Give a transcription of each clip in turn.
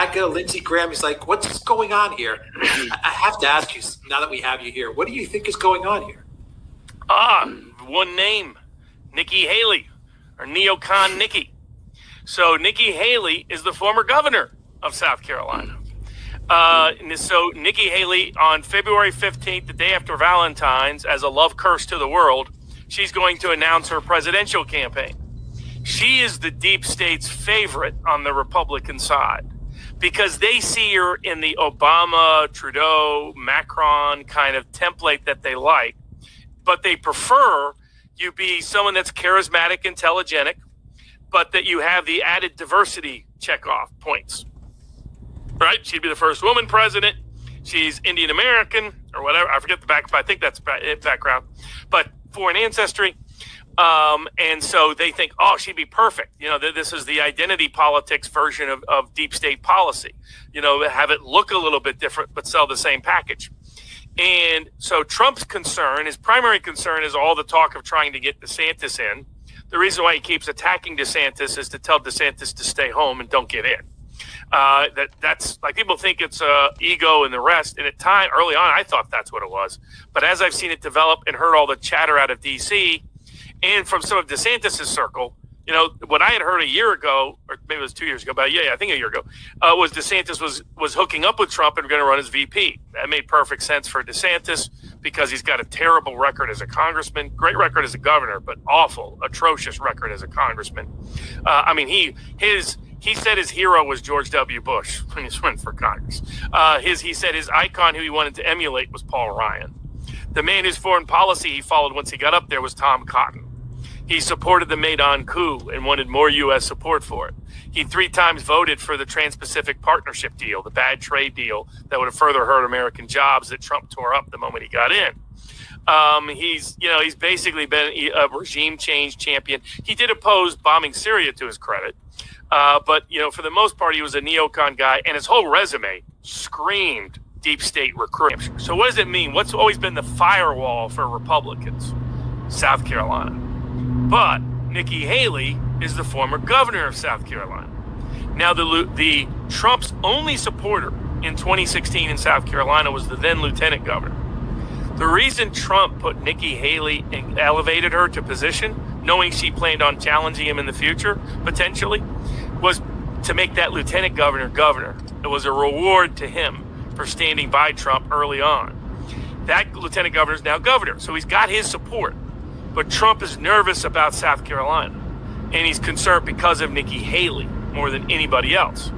back at Lindsey Graham. He's like, what's going on here? I have to ask you, now that we have you here, what do you think is going on here? One name, Nikki Haley, or neocon Nikki. So Nikki Haley is the former governor of South Carolina. So Nikki Haley, on February 15th, the day after Valentine's, as a love curse to the world, she's going to announce her presidential campaign. She is the deep state's favorite on the Republican side because they see her in the Obama, Trudeau, Macron kind of template that they like, but they prefer you be someone that's charismatic, intelligent, but that you have the added diversity checkoff points. Right? She'd be the first woman president. She's Indian American or whatever. I forget the back, but I think that's background. But foreign ancestry. And so they think, oh, she'd be perfect. You know, this is the identity politics version of deep state policy. You know, have it look a little bit different, but sell the same package. And so Trump's concern, his primary concern, is all the talk of trying to get Densantis in. The reason why he keeps attacking Densantis is to tell Densantis to stay home and don't get in. That's like, people think it's ego and the rest. And at time early on, I thought that's what it was. But as I've seen it develop and heard all the chatter out of D.C. and from some of DeSantis' circle, you know, what I had heard a year ago, or maybe it was 2 years ago, but I think a year ago, was DeSantis was hooking up with Trump and going to run as VP. That made perfect sense for DeSantis because he's got a terrible record as a congressman, great record as a governor, but awful, atrocious record as a congressman. I mean, he said his hero was George W. Bush when he went for Congress. He said his icon who he wanted to emulate was Paul Ryan. The man whose foreign policy he followed once he got up there was Tom Cotton. He supported the Maidan coup and wanted more U.S. support for it. He 3 times voted for the Trans-Pacific Partnership deal, the bad trade deal that would have further hurt American jobs that Trump tore up the moment he got in. He's basically been a regime change champion. He did oppose bombing Syria, to his credit. But, you know, for the most part, he was a neocon guy, and his whole resume screamed deep state recruitment. So what does it mean? What's always been the firewall for Republicans? South Carolina. But Nikki Haley is the former governor of South Carolina. Now, the Trump's only supporter in 2016 in South Carolina was the then lieutenant governor. The reason Trump put Nikki Haley and elevated her to position, knowing she planned on challenging him in the future, potentially, was to make that lieutenant governor governor. It was a reward to him for standing by Trump early on. That lieutenant governor is now governor, so he's got his support. But Trump is nervous about South Carolina, and he's concerned because of Nikki Haley more than anybody else.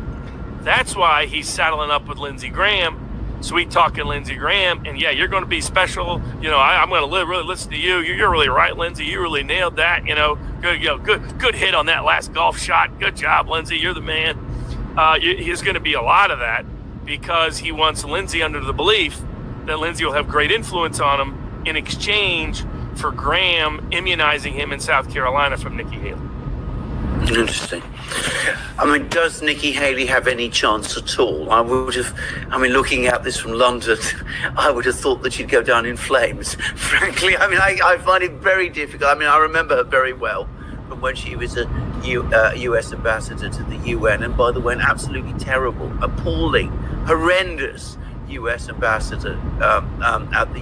That's why he's saddling up with Lindsey Graham, sweet-talking Lindsey Graham, and yeah, you're going to be special. You know, I'm going to really listen to you. You're really right, Lindsey. You really nailed that. You know, good hit on that last golf shot. Good job, Lindsey. You're the man. There's going to be a lot of that because he wants Lindsey under the belief that Lindsey will have great influence on him in exchange for Graham immunizing him in South Carolina from Nikki Haley. Interesting. I mean, does Nikki Haley have any chance at all? Looking at this from London, I would have thought that she'd go down in flames. Frankly, I mean, I find it very difficult. I mean, I remember her very well from when she was a U.S. ambassador to the UN, and by the way, an absolutely terrible, appalling, horrendous U.S. ambassador at the